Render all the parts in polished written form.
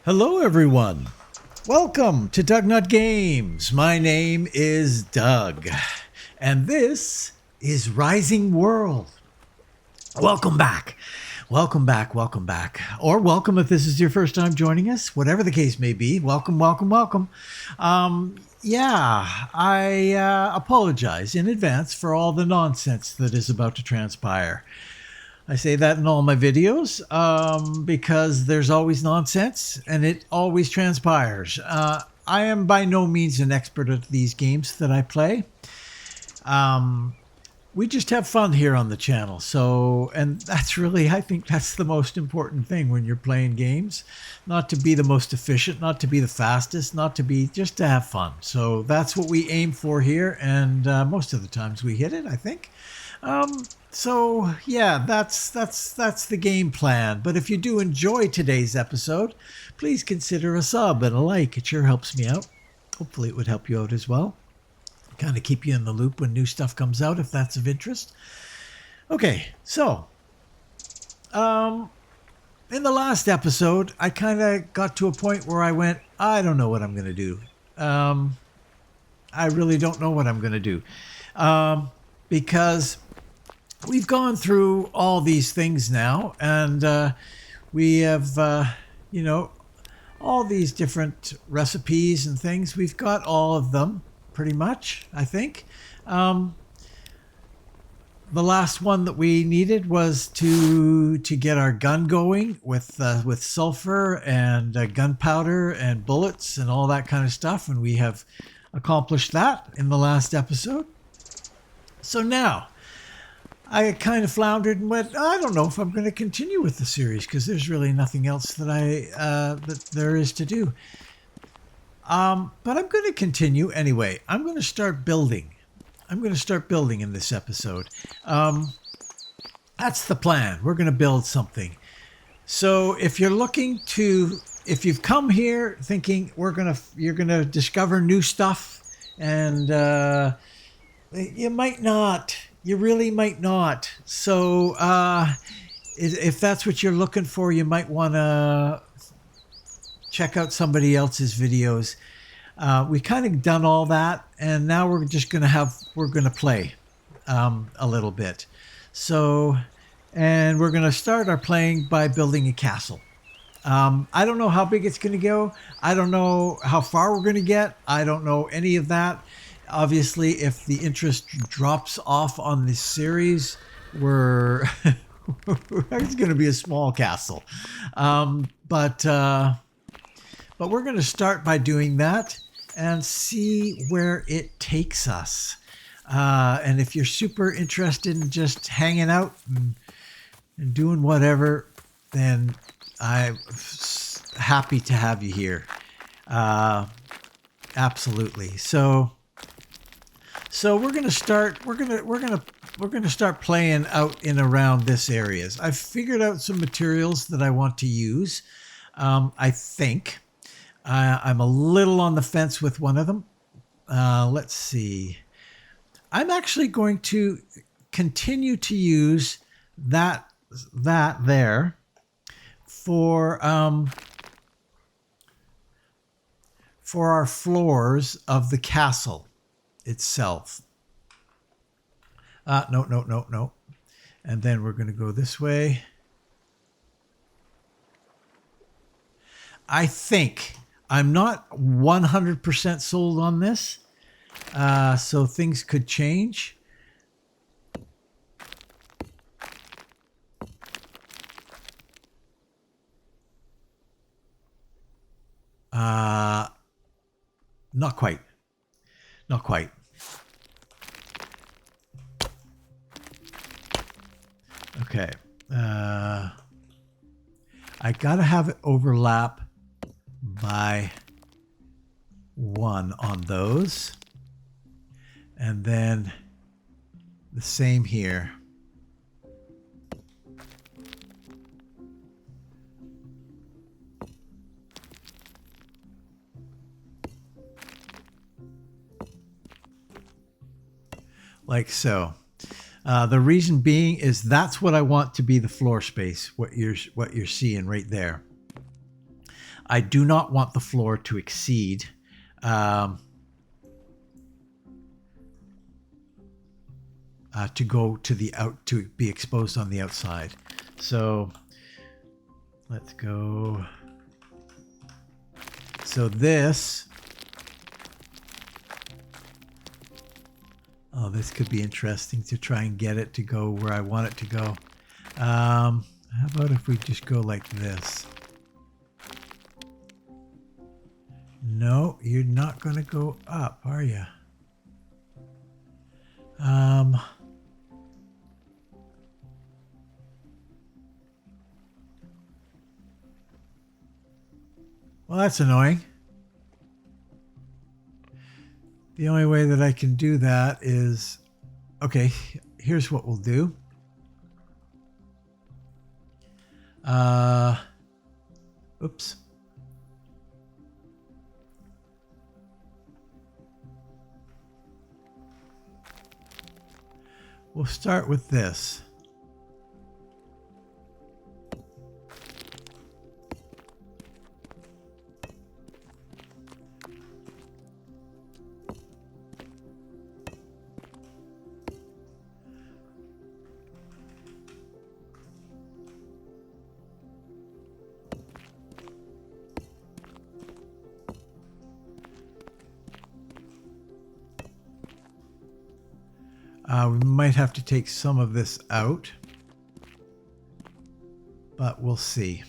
Hello, everyone. Welcome to DougNutGames. My name is Doug, and this is Rising World. Welcome back. Welcome back. Welcome back. Or welcome if this is your first time joining us, whatever the case may be. Welcome, welcome, welcome. I apologize in advance for all the nonsense that is about to transpire. I say that in all my videos because there's always nonsense and it always transpires. I am by no means an expert at these games that I play. We just have fun here on the channel. And that's really, I think that's the most important thing when you're playing games. Not to be the most efficient, not to be the fastest, just to have fun. So that's what we aim for here. And most of the times we hit it, I think. So yeah, that's the game plan. But if you do enjoy today's episode, please consider a sub and a like. It sure helps me out. Hopefully it would help you out as well. Kind of keep you in the loop when new stuff comes out if that's of interest. Okay, so in the last episode, I kind of got to a point where I went, I don't know what I'm going to do. I really don't know what I'm going to do. Because we've gone through all these things now, and we have, all these different recipes and things. We've got all of them, pretty much, I think. The last one that we needed was to get our gun going with sulfur and gunpowder and bullets and all that kind of stuff, and we have accomplished that in the last episode. So now, I kind of floundered and went, I don't know if I'm going to continue with the series because there's really nothing else that there is to do. But I'm going to continue anyway. I'm going to start building. In this episode. That's the plan. We're going to build something. So if you've come here thinking you're going to discover new stuff, and you might not. You really might not. So if that's what you're looking for, you might want to check out somebody else's videos. We kind of done all that, and now we're going to play a little bit. So, and we're going to start our playing by building a castle. I don't know how big it's going to go. I don't know how far we're going to get. I don't know any of that. Obviously, if the interest drops off on this series, it's going to be a small castle. But we're going to start by doing that and see where it takes us. And if you're super interested in just hanging out and doing whatever, then I'm happy to have you here. Absolutely. So we're going to start. We're going to start playing out in around this areas. I've figured out some materials that I want to use. I think I'm a little on the fence with one of them. Let's see. I'm actually going to continue to use that there for our floors of the castle itself. No. And then we're going to go this way. I think I'm not 100% sold on this. So things could change. Not quite. Okay. I gotta have it overlap by 1 on those. And then the same here. Like so. The reason being is that's what I want to be the floor space, what you're seeing right there. I do not want the floor to exceed to go to the to be exposed on the outside. So let's go. So this, oh, this could be interesting to try and get it to go where I want it to go. How about if we just go like this? No, you're not going to go up, are you? Well, that's annoying. The only way that I can do that is, okay, here's what we'll do. Oops. We'll start with this. We might have to take some of this out, but we'll see.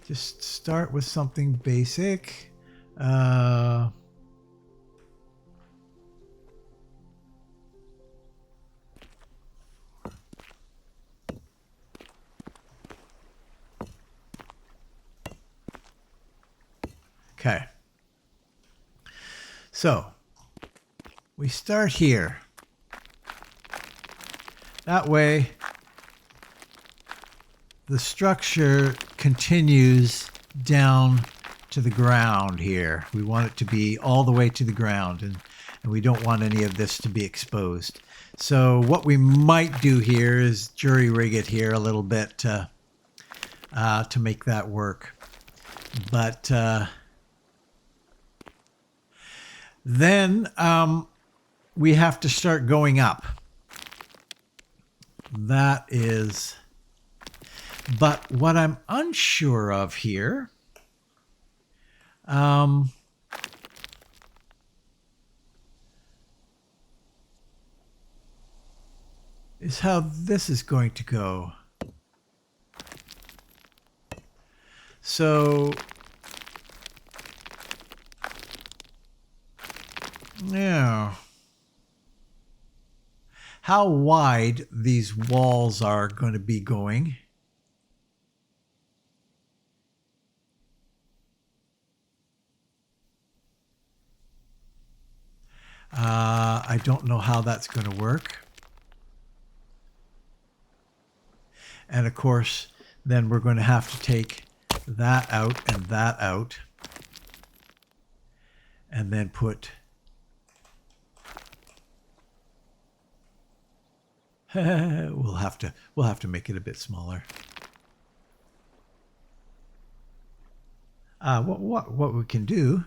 Just start with something basic. Okay. So we start here. That way the structure continues down to the ground here. We want it to be all the way to the ground, and we don't want any of this to be exposed. So what we might do here is jury rig it here a little bit to make that work. But then we have to start going up. That is, but what I'm unsure of here is how this is going to go. So yeah, how wide these walls are going to be going. I don't know how that's going to work. And of course, then we're going to have to take that out and that out, and then put we'll have to make it a bit smaller. What we can do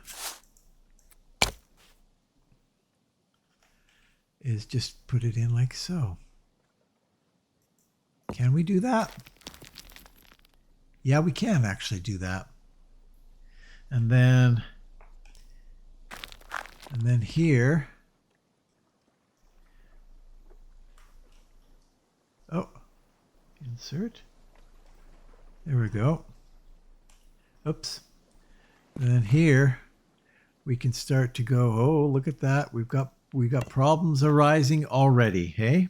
is just put it in like so. Can we do that? Yeah, we can actually do that. And then here, oh, insert. There we go. Oops. And then here we can start to go, oh, look at that. We got problems arising already, hey?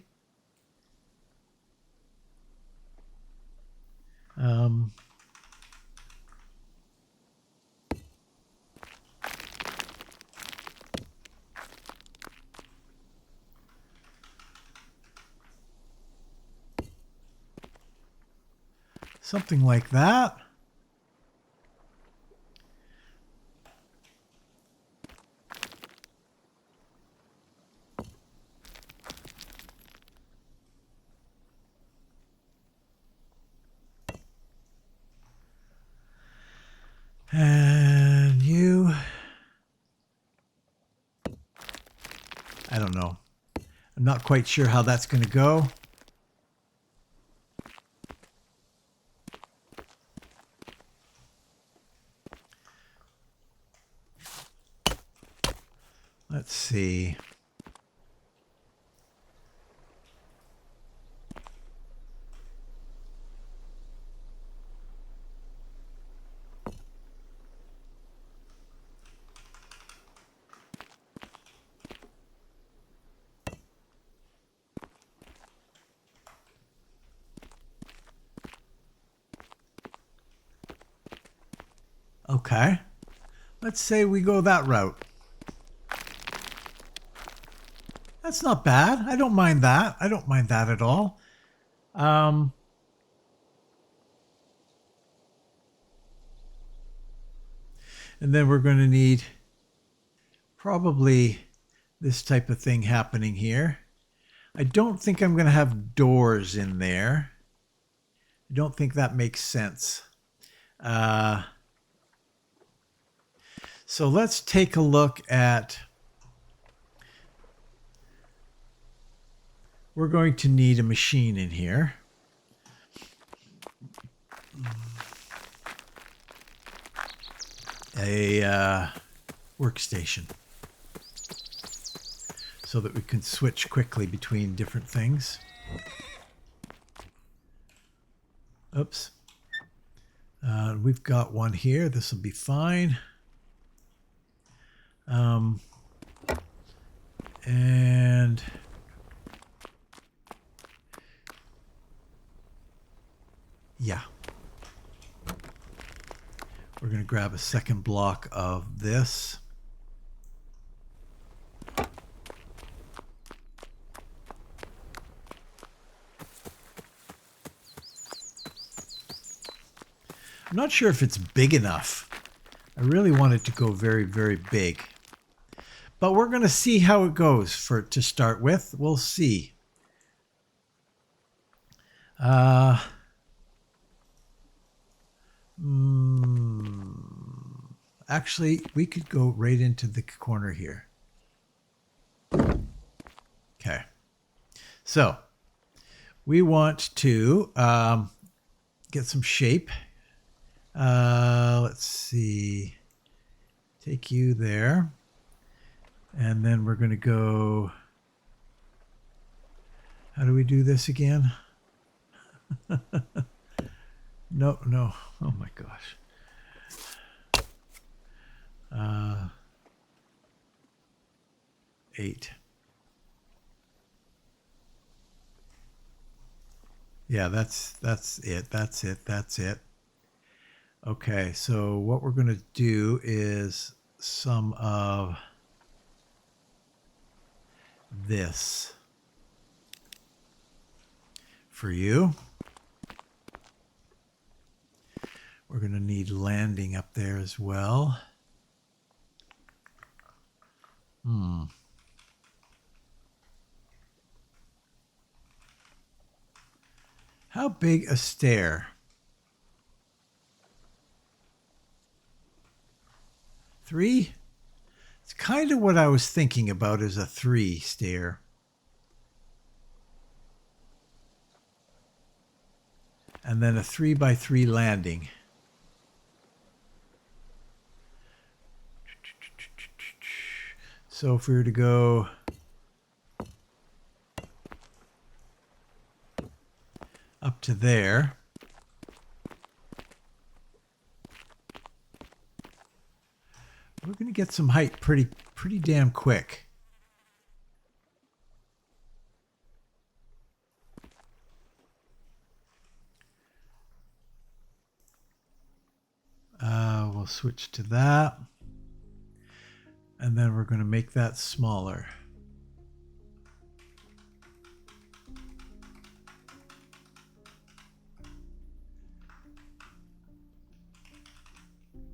Something like that. I don't know. I'm not quite sure how that's going to go. Let's see. Okay. Let's say we go that route. That's not bad. I don't mind that. I don't mind that at all. And then we're going to need probably this type of thing happening here. I don't think I'm going to have doors in there. I don't think that makes sense. So let's take a look at... We're going to need a machine in here. A workstation. So that we can switch quickly between different things. Oops. We've got one here. This will be fine. And yeah, we're going to grab a second block of this. I'm not sure if it's big enough. I really want it to go very, very big. But we're going to see how it goes to start with. We'll see. Actually, we could go right into the corner here. Okay. So, we want to get some shape. Let's see. Take you there. And then we're going to go... How do we do this again? No. Oh my gosh. 8. Yeah, that's it. That's it. Okay, so what we're going to do is some of this for you. We're going to need landing up there as well. How big a stair? 3? It's kind of what I was thinking about as a 3 stair. And then a 3x3 landing. So if we were to go up to there, we're going to get some height pretty damn quick. We'll switch to that. And then we're going to make that smaller.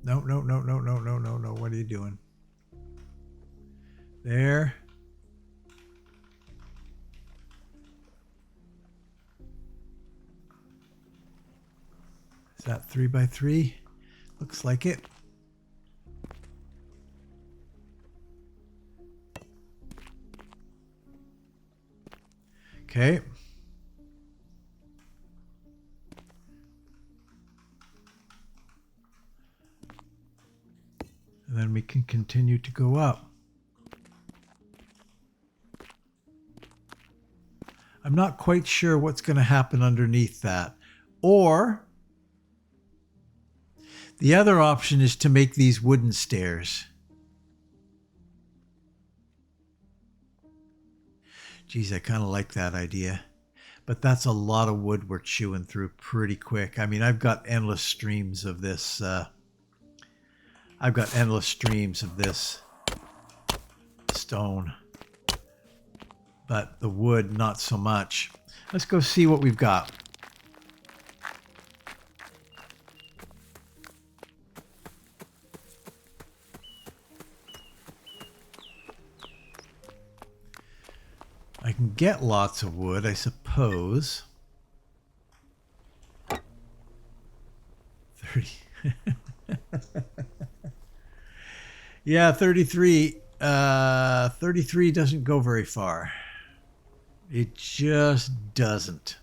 No. What are you doing? There. Is that 3x3? Looks like it. Okay. And then we can continue to go up. I'm not quite sure what's going to happen underneath that. Or the other option is to make these wooden stairs. Geez, I kind of like that idea. But that's a lot of wood we're chewing through pretty quick. I mean, I've got endless streams of this. I've got endless streams of this stone. But the wood, not so much. Let's go see what we've got. I can get lots of wood, I suppose. 30. Yeah, 33. 33 doesn't go very far. It just doesn't.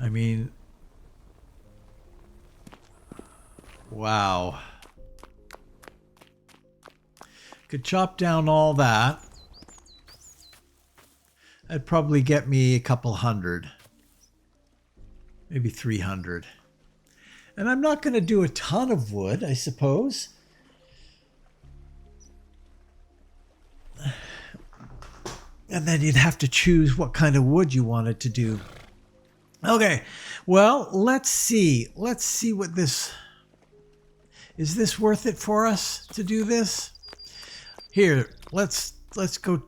I mean, wow. Could chop down all that. That'd probably get me a couple hundred. Maybe 300. And I'm not going to do a ton of wood, I suppose. And then you'd have to choose what kind of wood you wanted to do. Okay, well, let's see. Let's see what this... Is this worth it for us to do this? Here, let's go...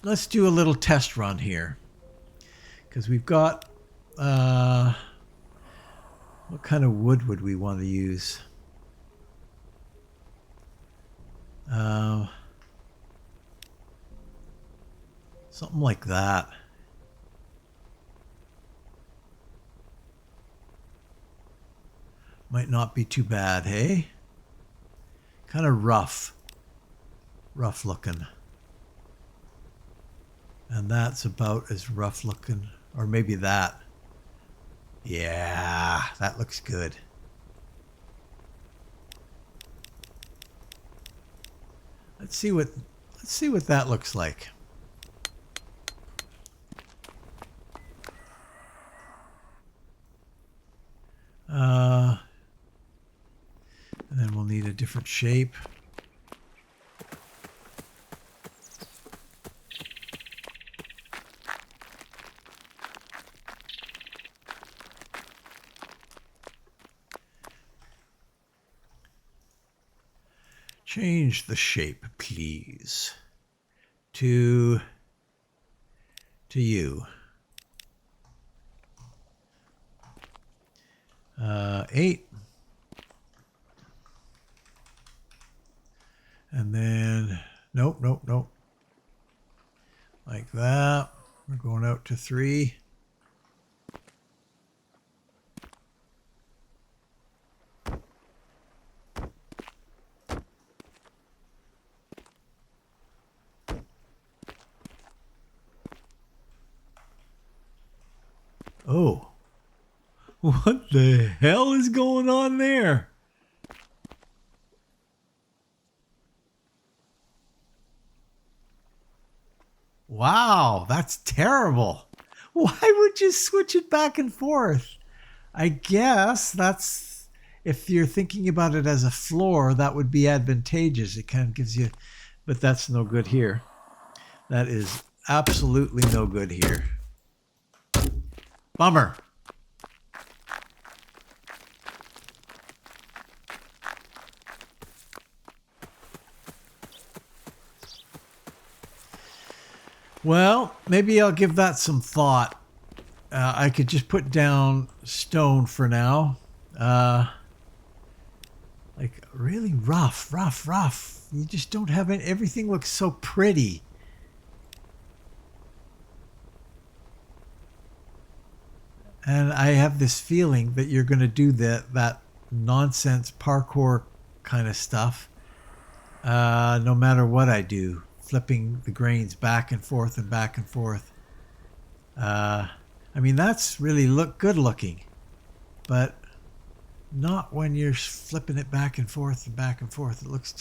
Let's do a little test run here. Because we've got... what kind of wood would we want to use? Something like that. Might not be too bad, hey? Kind of rough. Rough looking. And that's about as rough looking. Or maybe that. Yeah, that looks good. Let's see what that looks like. And then we'll need a different shape. Change the shape, please, to you. 8. And then, nope. Like that. We're going out to 3. Oh, what the hell is going on there? Wow, that's terrible. Why would you switch it back and forth? I guess that's, if you're thinking about it as a floor, that would be advantageous. It kind of gives you, but that's no good here. That is absolutely no good here. Bummer. Well, maybe I'll give that some thought. I could just put down stone for now. Like really rough. You just don't have it. Everything looks so pretty. And I have this feeling that you're going to do that nonsense parkour kind of stuff no matter what I do. flipping the grains back and forth and back and forth. I mean, that's really good looking, but not when you're flipping it back and forth and back and forth. It looks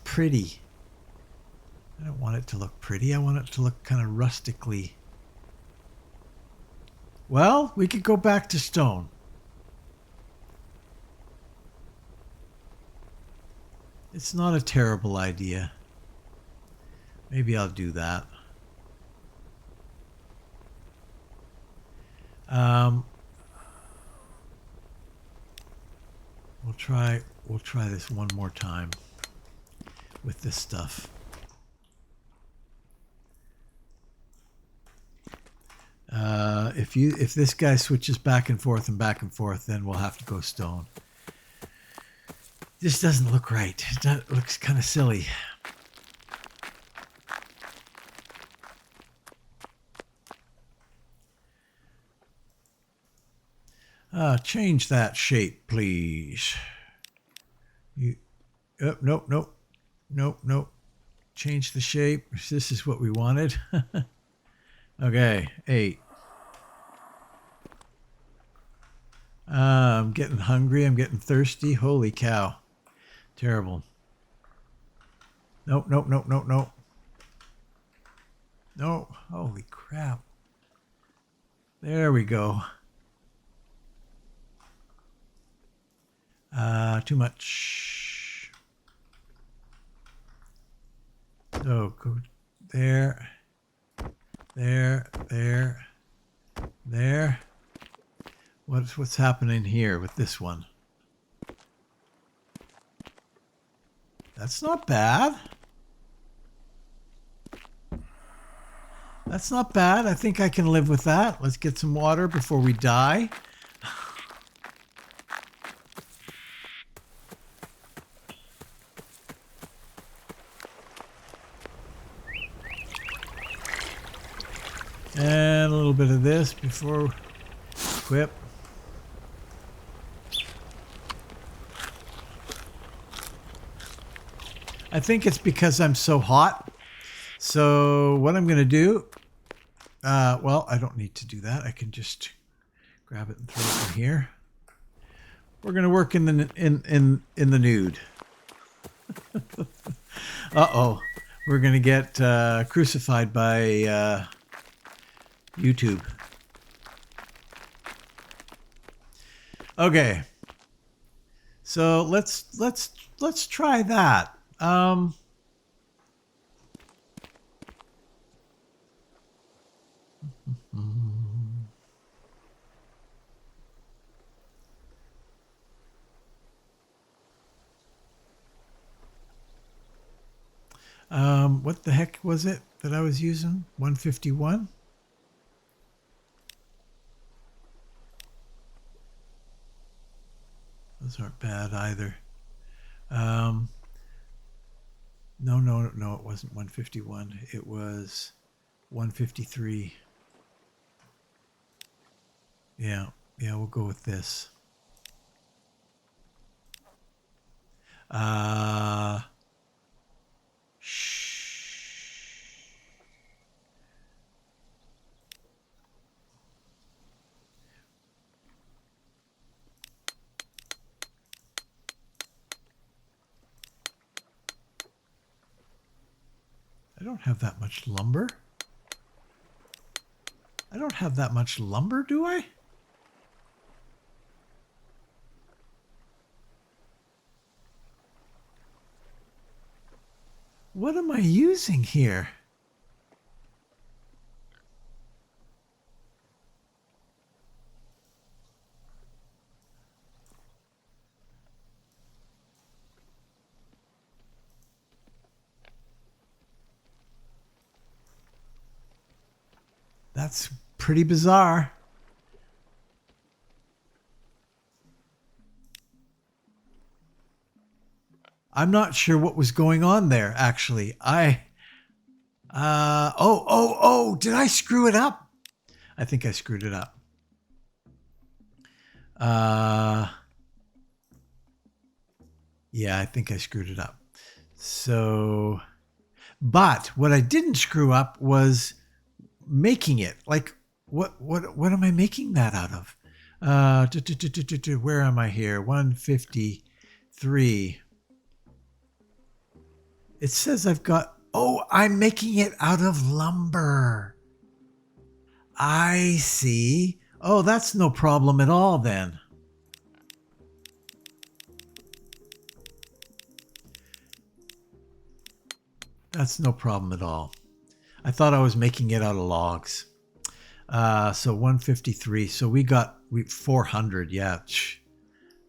pretty. I don't want it to look pretty. I want it to look kind of rustically. Well, we could go back to stone. It's not a terrible idea. Maybe I'll do that. We'll try this one more time with this stuff. If this guy switches back and forth, then we'll have to go stone. This doesn't look right. It looks kind of silly. Change that shape, please. Nope. Change the shape. This is what we wanted. Okay, 8. I'm getting hungry. I'm getting thirsty. Holy cow. Terrible. Nope. No. Holy crap. There we go. Too much. So go there. What's happening here with this one? That's not bad. That's not bad. I think I can live with that. Let's get some water before we die. And a little bit of this before equip. I think it's because I'm so hot. So what I'm going to do, well, I don't need to do that. I can just grab it and throw it in here. We're going to work in the nude. Uh-oh. We're going to get crucified by YouTube. Okay. So let's try that. What the heck was it that I was using? 151? Those aren't bad either. No, it wasn't 151. It was 153. Yeah, we'll go with this. I don't have that much lumber. I don't have that much lumber, do I? What am I using here? That's pretty bizarre. I'm not sure what was going on there, actually. Did I screw it up? I think I screwed it up. Yeah, I think I screwed it up. So, but what I didn't screw up was making it. Like, what am I making that out of? Where am I here? 153. It says I've got, oh, I'm making it out of lumber. I see. Oh, that's no problem at all then. That's no problem at all. I thought I was making it out of logs. So 153. So we 400. Yeah,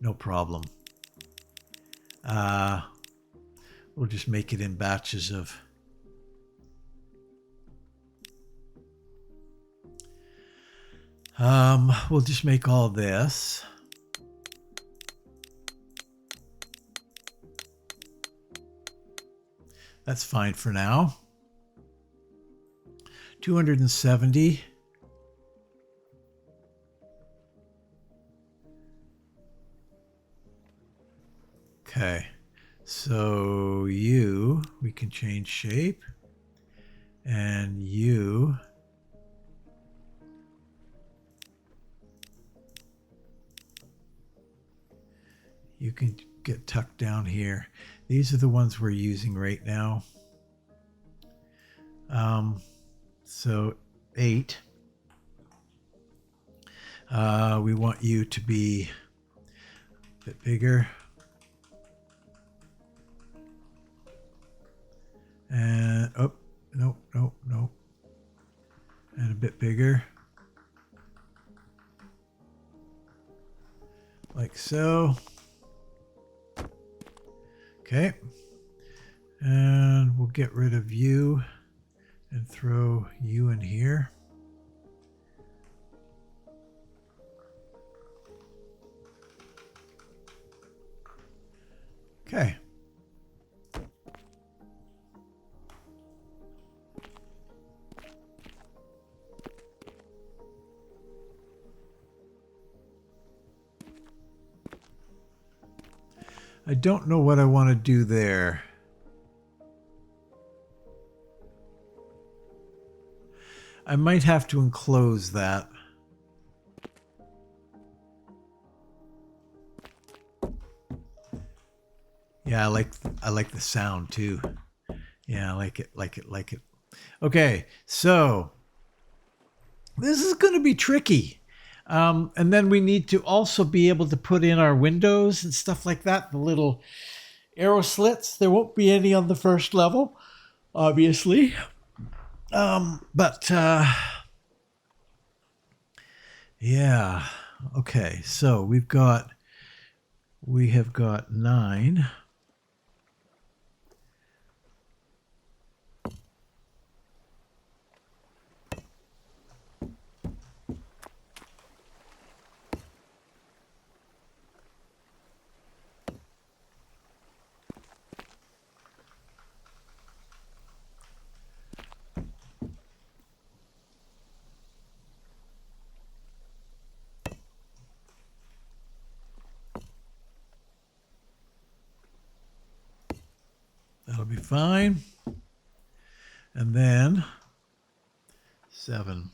no problem. We'll just make it in batches of. We'll just make all this. That's fine for now. 270. Okay. So we can change shape. And you can get tucked down here. These are the ones we're using right now. So 8. We want you to be a bit bigger. And, oh, no. And a bit bigger. Like so. Okay. And we'll get rid of you and throw you in here. Okay. I don't know what I want to do there. I might have to enclose that. Yeah, I like the sound too. Yeah, I like it. Okay, so this is going to be tricky. And then we need to also be able to put in our windows and stuff like that, the little arrow slits. There won't be any on the first level, obviously. Yeah. Okay, so we have got 9. That'll be fine. And then 7.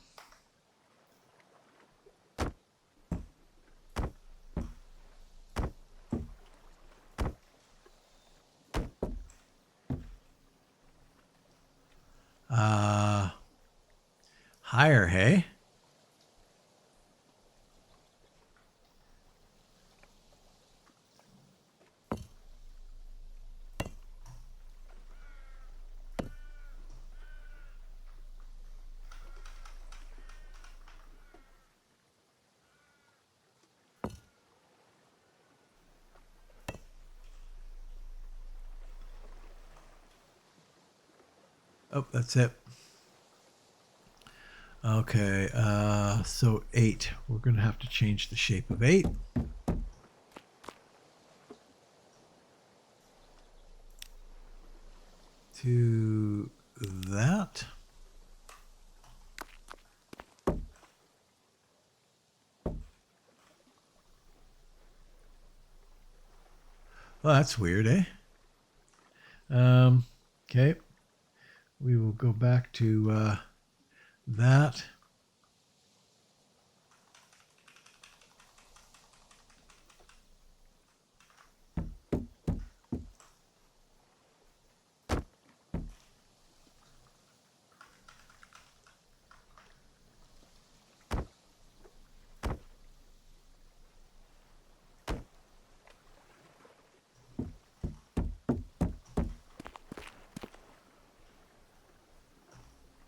Higher, hey? Oh, that's it. Okay, so 8. We're going to have to change the shape of 8. To that. Well, that's weird, eh? Okay. We will go back to that.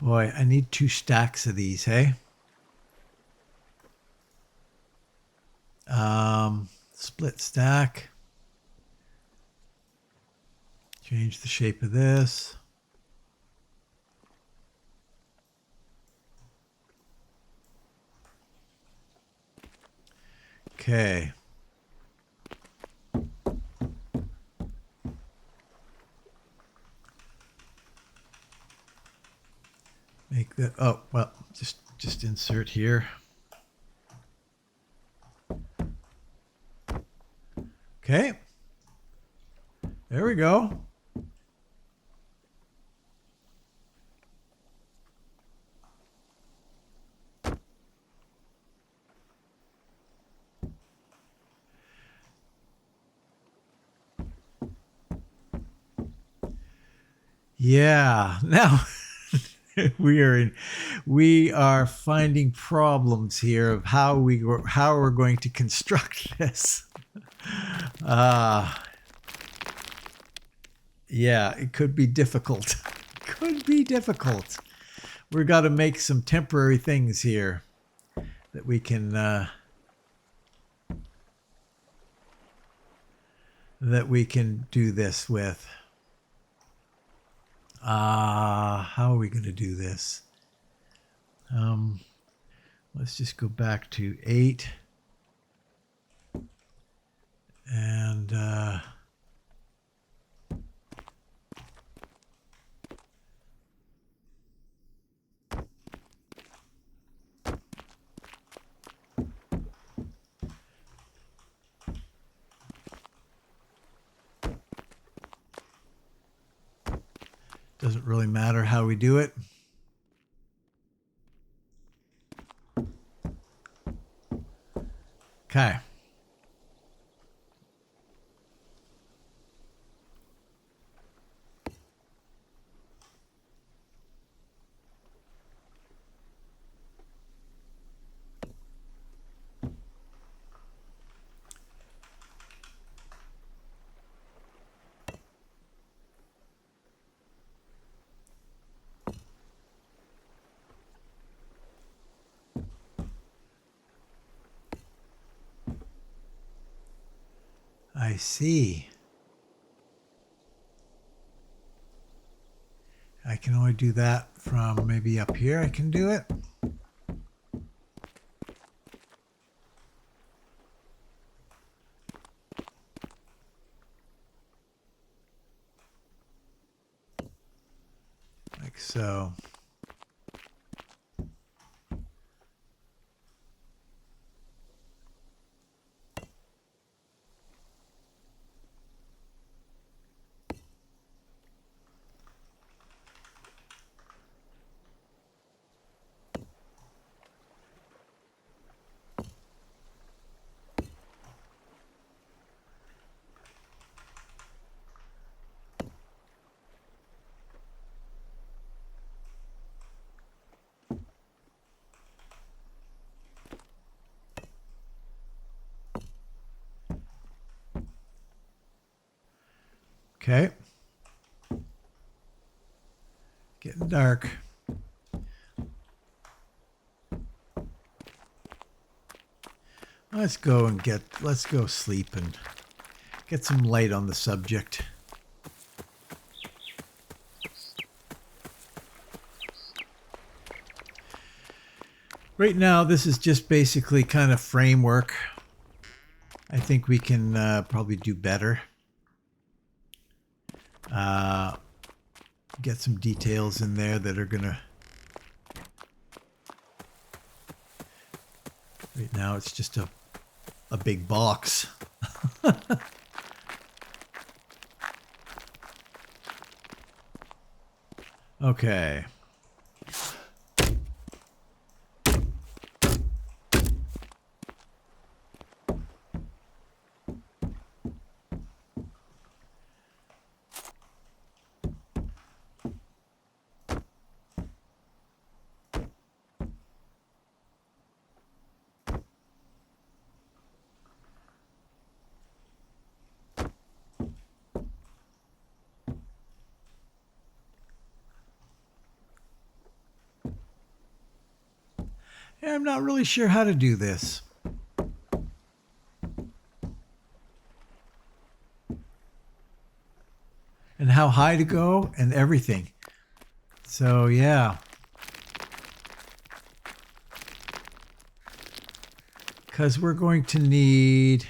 Boy, I need 2 stacks of these, hey? Split stack. Change the shape of this. Okay. Make that, oh, well, just insert here. Okay. There we go. Yeah. Now we are finding problems here of how we're going to construct this. Yeah, it could be difficult. Could be difficult. We've got to make some temporary things here that we can do this with. How are we going to do this? Let's just go back to 8 and doesn't really matter how we do it. Okay. I see. I can only do that from maybe up here. I can do it. Like so. Okay. Getting dark. Let's go sleep and get some light on the subject. Right now, this is just basically kind of framework. I think we can probably do better. Get some details in there that are gonna... Right now, it's just a big box. Okay. Yeah, I'm not really sure how to do this. And how high to go and everything. So, yeah. Because we're going to need...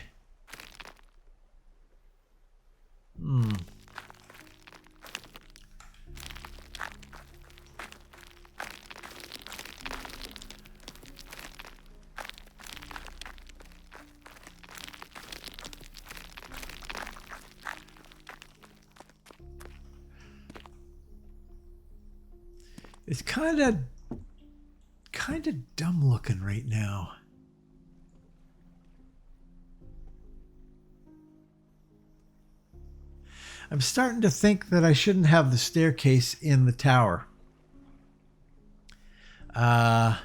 It's kind of dumb looking right now. I'm starting to think that I shouldn't have the staircase in the tower. That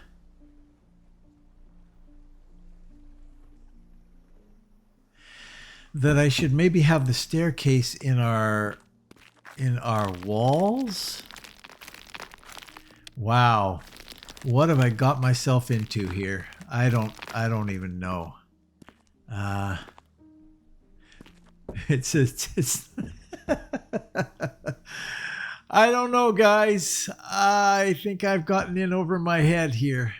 I should maybe have the staircase in our walls. Wow. What have I got myself into here? I don't even know. It's I don't know, guys. I think I've gotten in over my head here.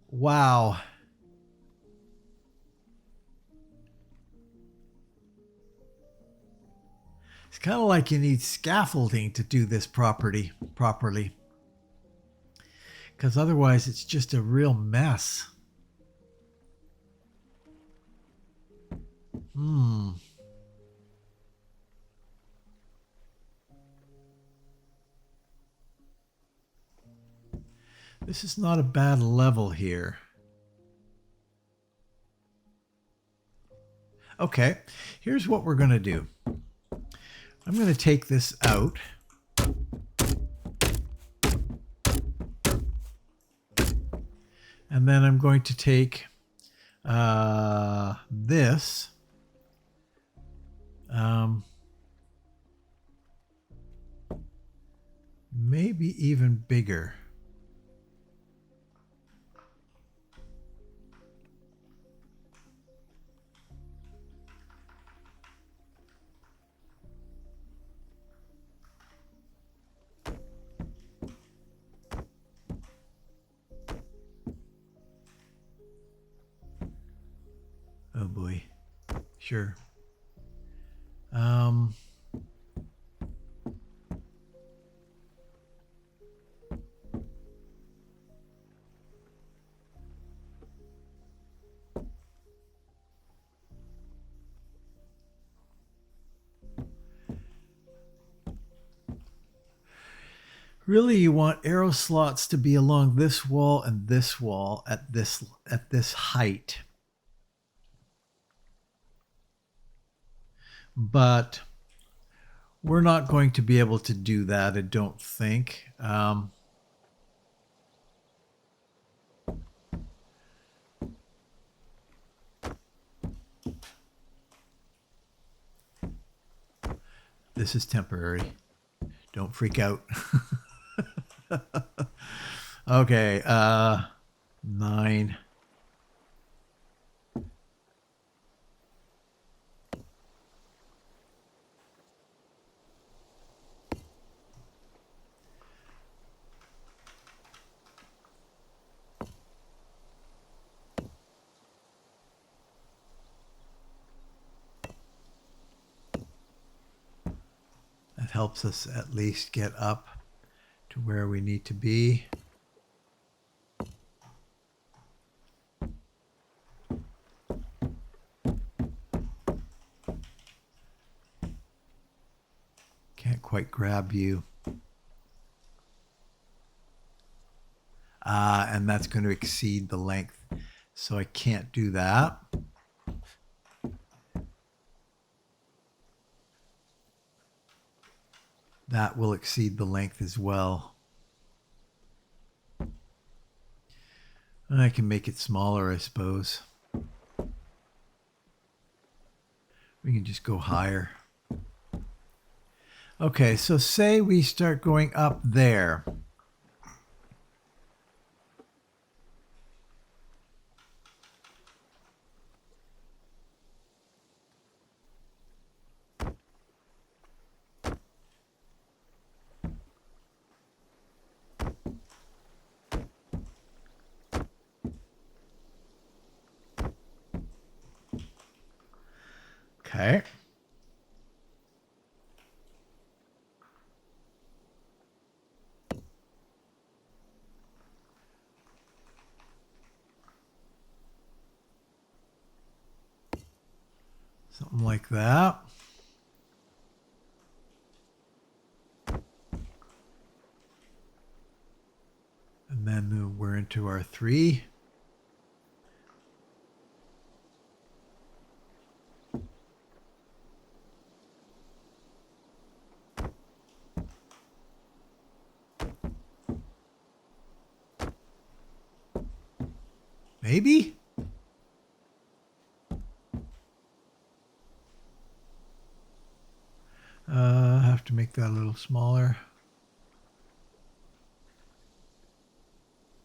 Wow. It's kind of like you need scaffolding to do this properly. Because otherwise it's just a real mess. This is not a bad level here. Okay, here's what we're going to do. I'm going to take this out. And then I'm going to take this. Maybe even bigger. Oh boy. Sure. Really, you want arrow slots to be along this wall and this wall at this height. But we're not going to be able to do that, I don't think. This is temporary. Don't freak out. Okay, 9. That helps us at least get up to where we need to be. Can't quite grab you. And that's going to exceed the length. So I can't do that. That will exceed the length as well. And I can make it smaller, I suppose. We can just go higher. Okay, so say we start going up there. Okay. Something like that. And then we're into our 3. Maybe? I have to make that a little smaller.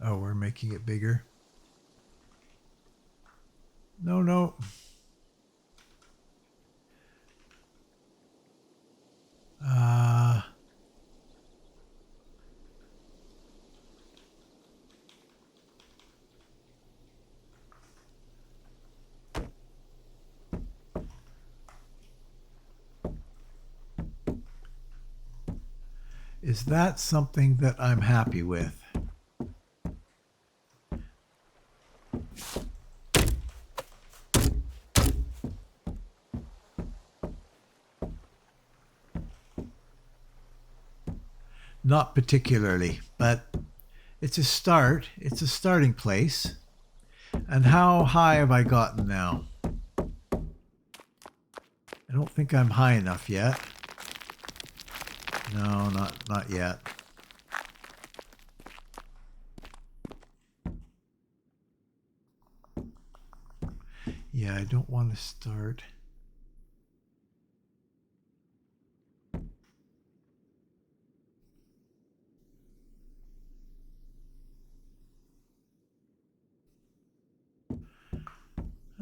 Oh, we're making it bigger. No. Is that something that I'm happy with? Not particularly, but it's a start. It's a starting place. And how high have I gotten now? I don't think I'm high enough yet. No, not yet. Yeah, I don't want to start.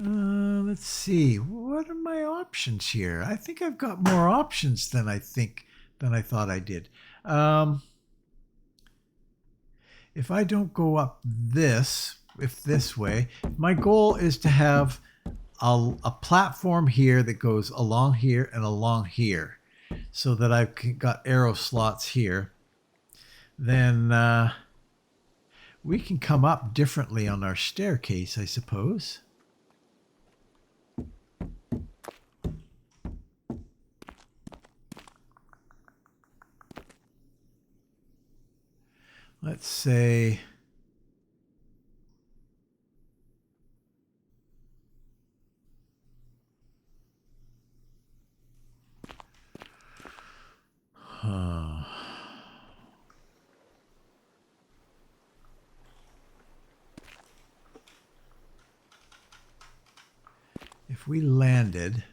Let's see. What are my options here? I think I've got more options than I thought I did. If I don't go up this way, my goal is to have a platform here that goes along here and along here, so that I've got arrow slots here. Then we can come up differently on our staircase, I suppose. Let's say if we landed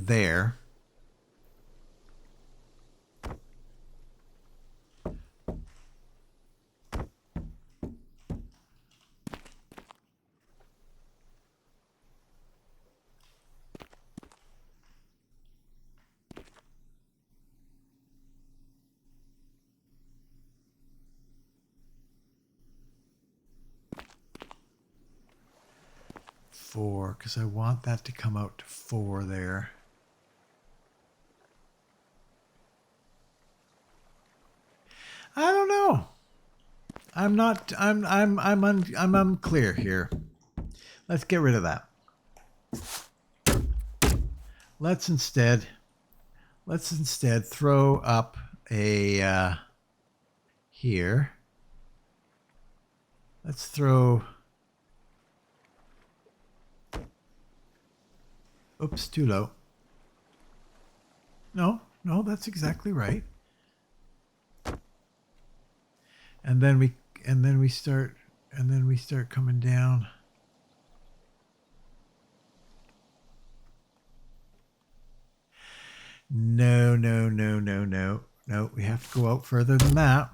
there, four, because I want that to come out to 4 there. I don't know. I'm not. I'm unclear here. Let's get rid of that. Let's instead throw up a here. Let's throw. Oops, too low. No, that's exactly right. And then we start coming down. No. We have to go out further than that.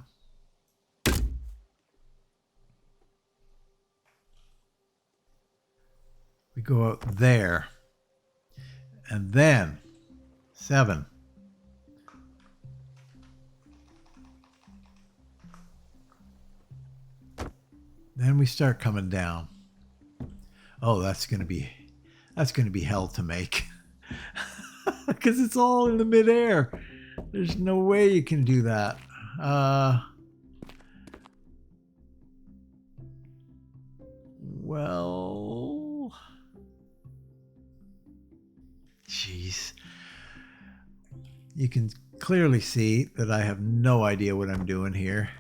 We go out there. And then 7. Then we start coming down. Oh, that's going to be hell to make. Because it's all in the midair. There's no way you can do that. Well, jeez. You can clearly see that I have no idea what I'm doing here.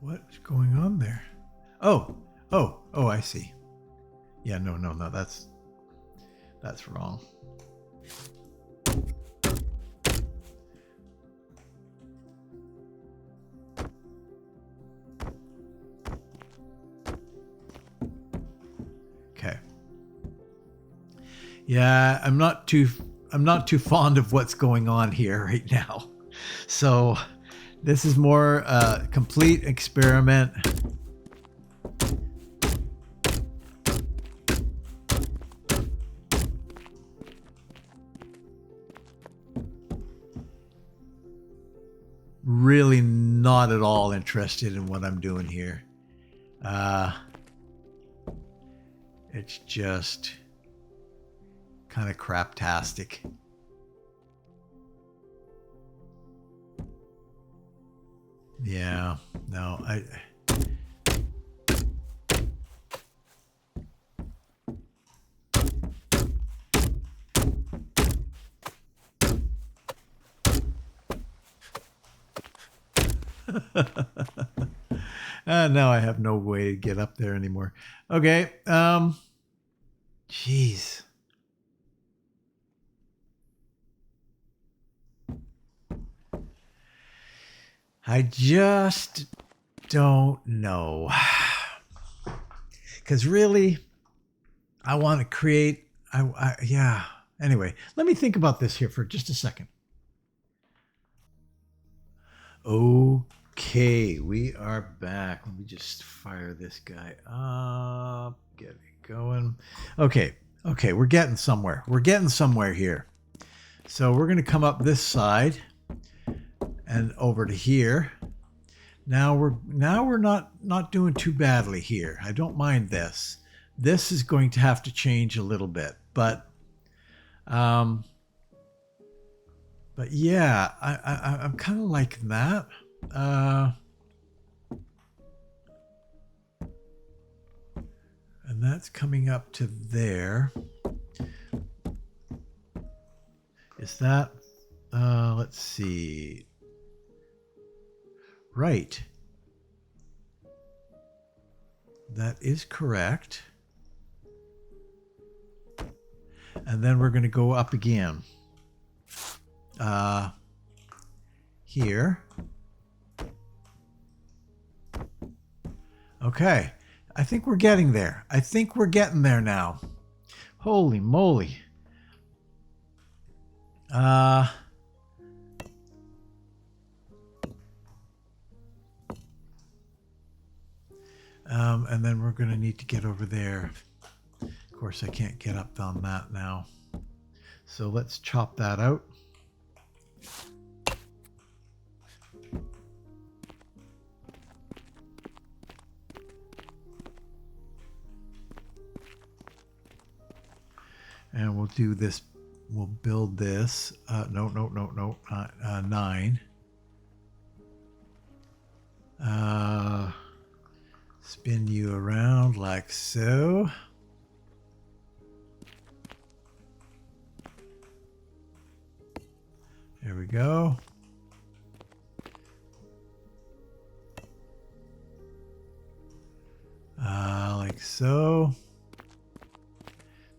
What's going on there? Oh, I see. Yeah, no, that's wrong. Okay. Yeah, I'm not too fond of what's going on here right now. So this is more a complete experiment. Really not at all interested in what I'm doing here. It's just kind of craptastic. Yeah, no, now I have no way to get up there anymore. Okay, jeez. I just don't know. Because really, I want to create, yeah. Anyway, let me think about this here for just a second. Okay, we are back. Let me just fire this guy up, get it going. Okay, we're getting somewhere. We're getting somewhere here. So we're going to come up this side and over to here. Now we're not doing too badly here. I don't mind this. This is going to have to change a little bit, but yeah, I'm kind of like that. And that's coming up to there. Is that Let's see. Right. That is correct. And then we're going to go up again. Here. Okay. I think we're getting there. I think we're getting there now. Holy moly. And then we're going to need to get over there. Of course, I can't get up on that now. So let's chop that out. And we'll do this. We'll build this. No, 9. Spin you around like so. There we go. Like so.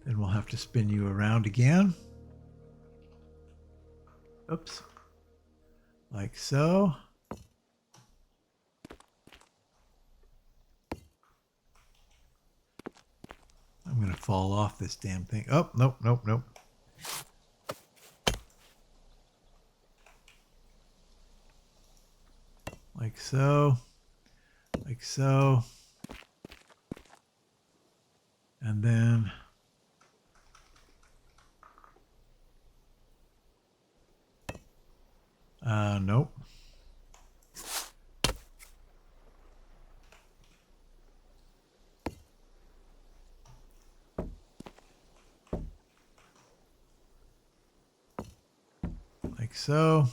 Then we'll have to spin you around again. Oops. Like so. I'm going to fall off this damn thing. Oh, nope. Like so. Like so. And then nope. Like so.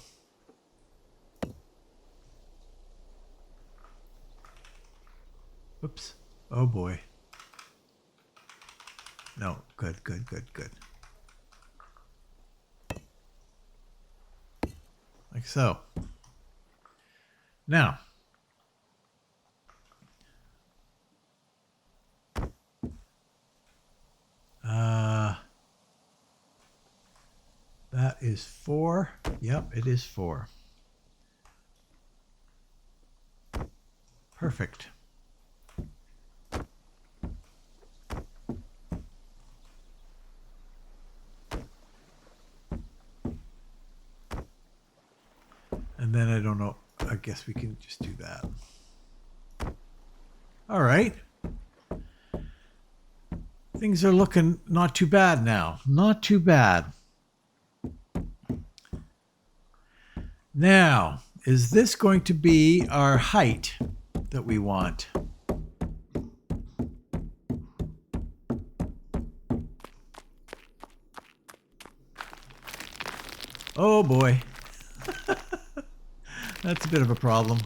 Oops. Oh boy. No, good. Like so. Now, that is 4. Yep, it is 4. Perfect. And then I don't know. I guess we can just do that. All right. Things are looking not too bad now. Not too bad. Now, is this going to be our height that we want? Oh boy. That's a bit of a problem.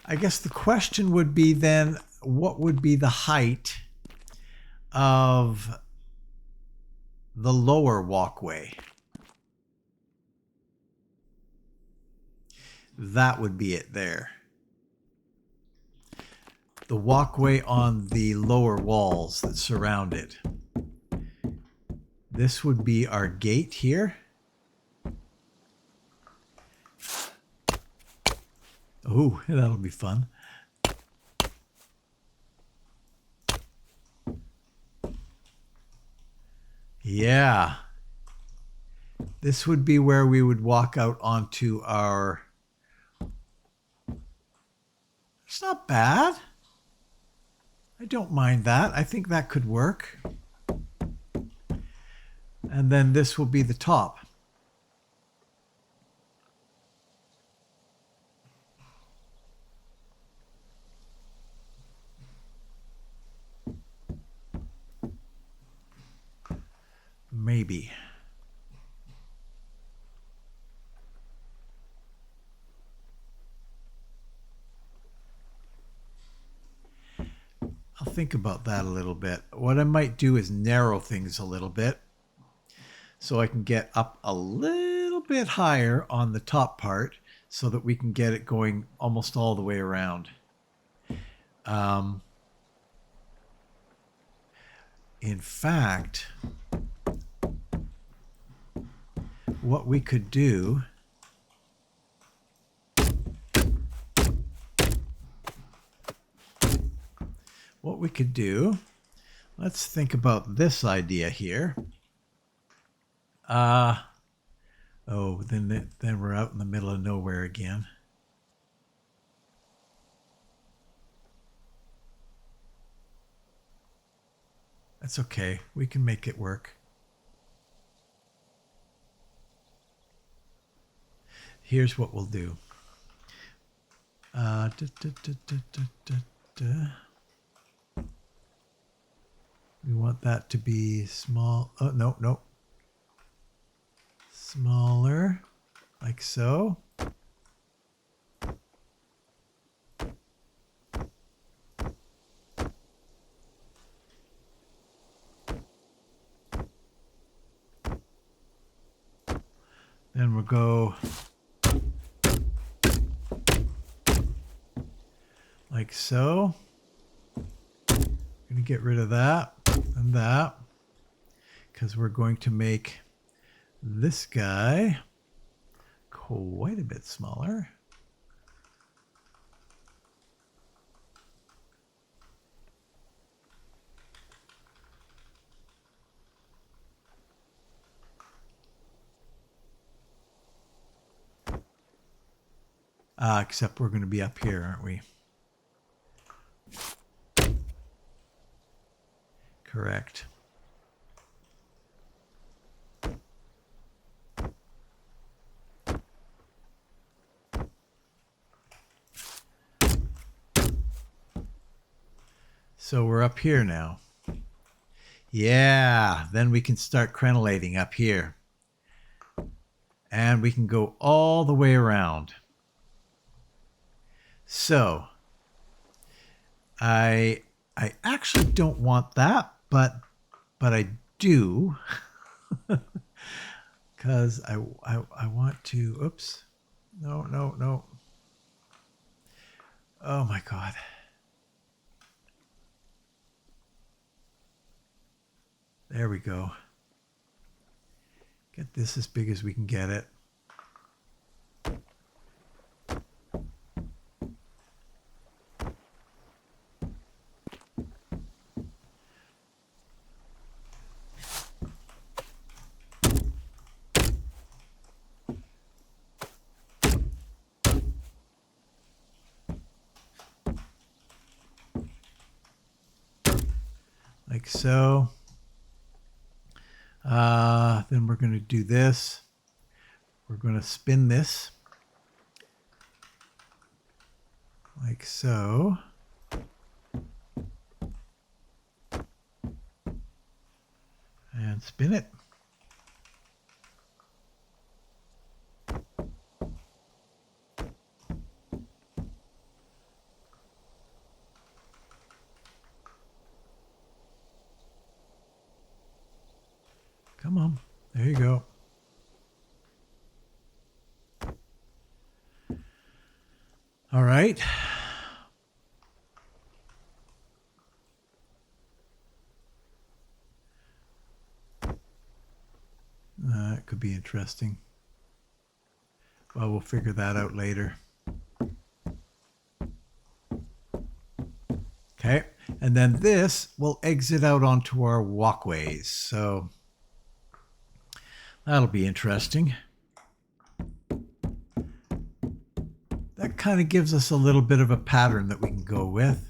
I guess the question would be then, what would be the height of the lower walkway? That would be it there. The walkway on the lower walls that surround it. This would be our gate here. Oh, that'll be fun. Yeah. This would be where we would walk out onto our... It's not bad. I don't mind that. I think that could work. And then this will be the top. Maybe. think about that a little bit. What I might do is narrow things a little bit so I can get up a little bit higher on the top part so that we can get it going almost all the way around. In fact, what we could do let's think about this idea here. Oh, then we're out in the middle of nowhere again. That's okay. We can make it work. Here's what we'll do. We want that to be small. Oh, no. Smaller, like so. Then we'll go like so. Going to get rid of that and that because we're going to make this guy quite a bit smaller. Except we're going to be up here, aren't we? Correct. So we're up here now. Yeah, then we can start crenellating up here. And we can go all the way around. So I actually don't want that, but I do because I want to. Oops, no. Oh my God. There we go. Get this as big as we can get it. Like so. Then we're going to do this. We're going to spin this like so. And spin it. Come on. There you go. All right. It could be interesting. Well, we'll figure that out later. Okay. And then this will exit out onto our walkways. So that'll be interesting. That kind of gives us a little bit of a pattern that we can go with.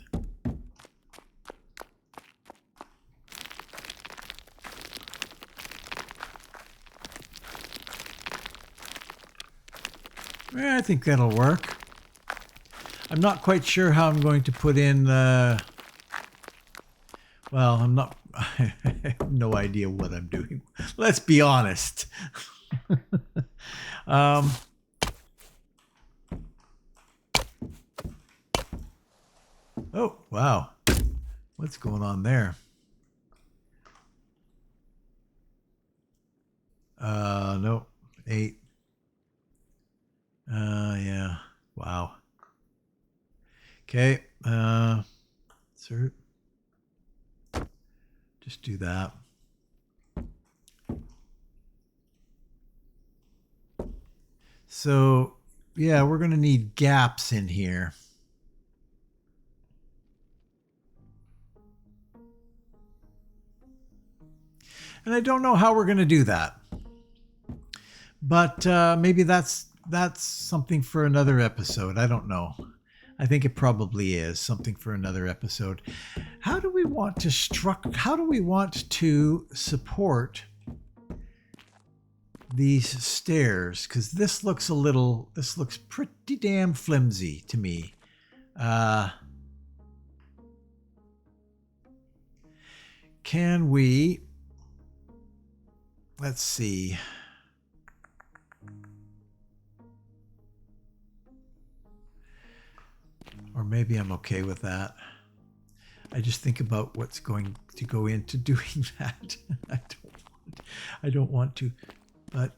I think that'll work. I'm not quite sure how I'm going to put in well, I have no idea what I'm doing. Let's be honest. Oh, wow. What's going on there? Nope. 8. Yeah. Wow. Okay. Insert. Just do that. So, yeah, we're going to need gaps in here. And I don't know how we're going to do that. But maybe that's something for another episode. I don't know. I think it probably is something for another episode. How do we want to support these stairs? Because this looks pretty damn flimsy to me. Can we, let's see. Or maybe I'm okay with that. I just think about what's going to go into doing that. I don't want to, but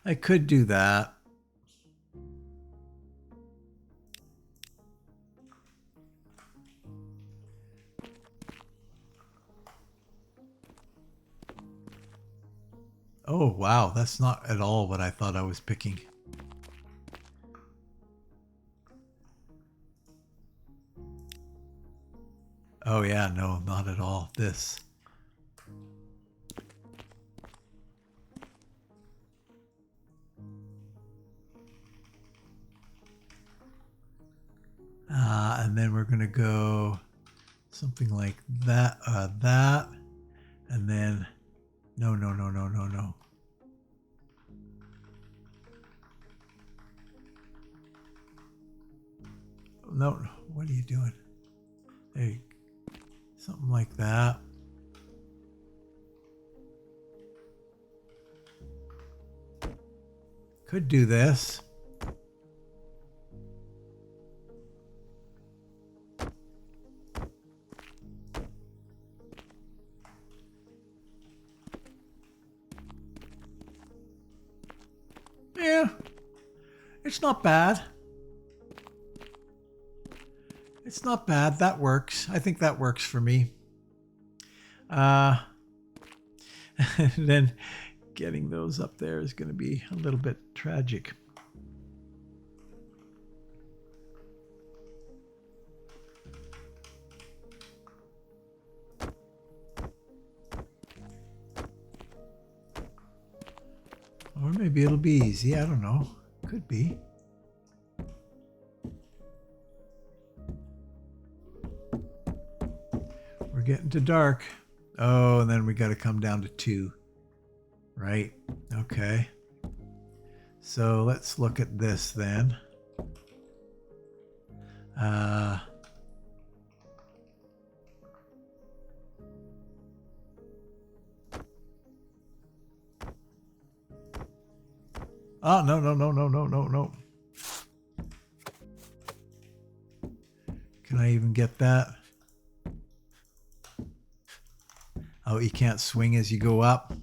I could do that. Oh, wow. That's not at all what I thought I was picking. Oh, yeah. No, not at all. This. And then we're going to go something like that, that, and then no. No, what are you doing? Hey, something like that. Could do this. Yeah, it's not bad. It's not bad. That works. I think that works for me. And then getting those up there is going to be a little bit tragic. Or maybe it'll be easy. I don't know. Could be. We're getting to dark. Oh, and then we got to come down to 2. Right. Okay. So let's look at this then. Oh, no. Can I even get that? Oh, you can't swing as you go up.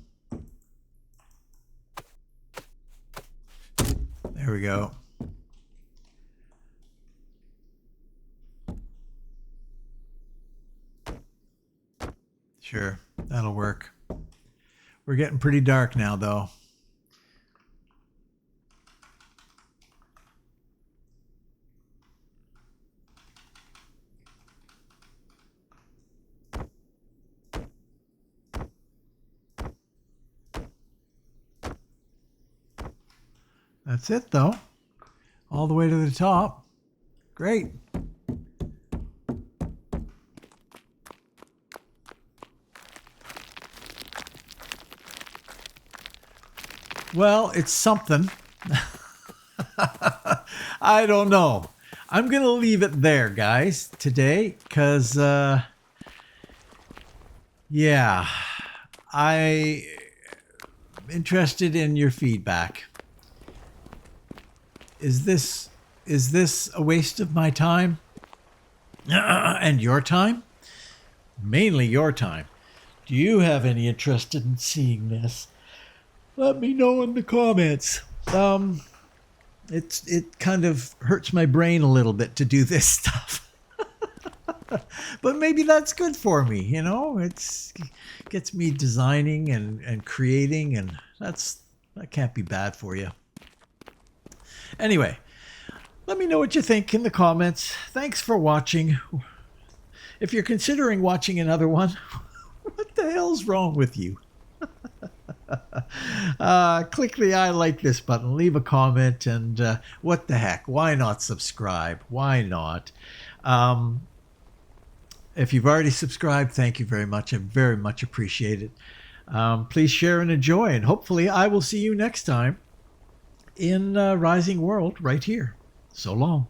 There we go. Sure, that'll work. We're getting pretty dark now, though. That's it, though. All the way to the top. Great. Well, it's something. I don't know. I'm going to leave it there, guys, today, because, yeah, I'm interested in your feedback. Is this a waste of my time? And your time? Mainly your time. Do you have any interest in seeing this? Let me know in the comments. It kind of hurts my brain a little bit to do this stuff. But maybe that's good for me, you know? It gets me designing and creating, and that can't be bad for you. Anyway, let me know what you think in the comments. Thanks for watching. If you're considering watching another one, what the hell's wrong with you? Click the I like this button, leave a comment, and what the heck? Why not subscribe? Why not? If you've already subscribed, thank you very much. I very much appreciate it. Please share and enjoy, and hopefully I will see you next time in Rising World right here. So long.